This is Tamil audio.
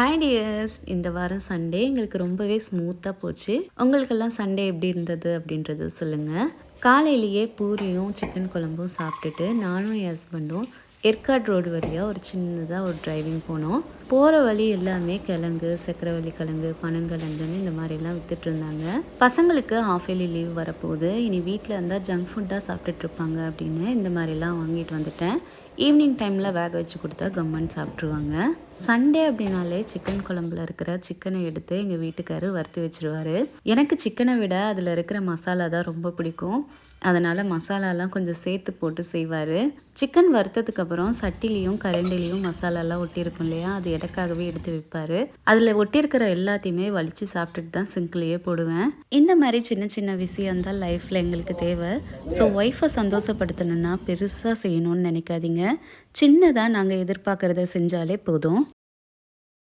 ஹாய் டியர்ஸ், இந்த வாரம் சண்டே எங்களுக்கு ரொம்பவே ஸ்மூத்தாக போச்சு. உங்களுக்கெல்லாம் சண்டே எப்படி இருந்தது அப்படின்றத சொல்லுங்கள். காலையிலேயே பூரியும் சிக்கன் குழம்பும் சாப்பிட்டுட்டு நானும் என் ஹஸ்பண்டும் ஏற்காடு ரோடு வழியாக ஒரு சின்னதாக ஒரு டிரைவிங் போனோம். போகிற வழி எல்லாமே கிழங்கு, சக்கரவள்ளி கிழங்கு, பனங்கிழங்குன்னு இந்த மாதிரிலாம் வித்துட்டு இருந்தாங்க. பசங்களுக்கு ஹாஃப் இயர்லி லீவ் வரப்போகுது. இனி வீட்டில் இருந்தால் ஜங்க் ஃபுட்டாக சாப்பிட்டுட்டு இருப்பாங்க அப்படின்னு இந்த மாதிரிலாம் வாங்கிட்டு வந்துட்டேன். ஈவினிங் டைமில் வேக வச்சு கொடுத்தா கம்மன் சாப்பிட்ருவாங்க. சண்டே அப்படின்னாலே சிக்கன் குழம்புல இருக்கிற சிக்கனை எடுத்து எங்கள் வீட்டுக்காரரு வறுத்து வச்சுருவார். எனக்கு சிக்கனை விட அதில் இருக்கிற மசாலா தான் ரொம்ப பிடிக்கும். அதனால் மசாலாலாம் கொஞ்சம் சேர்த்து போட்டு செய்வார். சிக்கன் வறுத்ததுக்கப்புறம் சட்டிலையும் கரண்டிலையும் மசாலாலாம் ஒட்டியிருக்கும் இல்லையா, அது எனக்காகவே எடுத்து வைப்பார். அதில் ஒட்டியிருக்கிற எல்லாத்தையுமே வலித்து சாப்பிட்டுட்டு தான் சிங்க்லேயே போடுவேன். இந்த மாதிரி சின்ன சின்ன விஷயம் தான் லைஃப்பில் எங்களுக்கு தேவை. ஸோ ஒய்ஃபை சந்தோஷப்படுத்தணுன்னா பெருசாக செய்யணும்னு நினைக்காதீங்க. சின்னதாக நாங்கள் எதிர்பார்க்குறத செஞ்சாலே போதும்.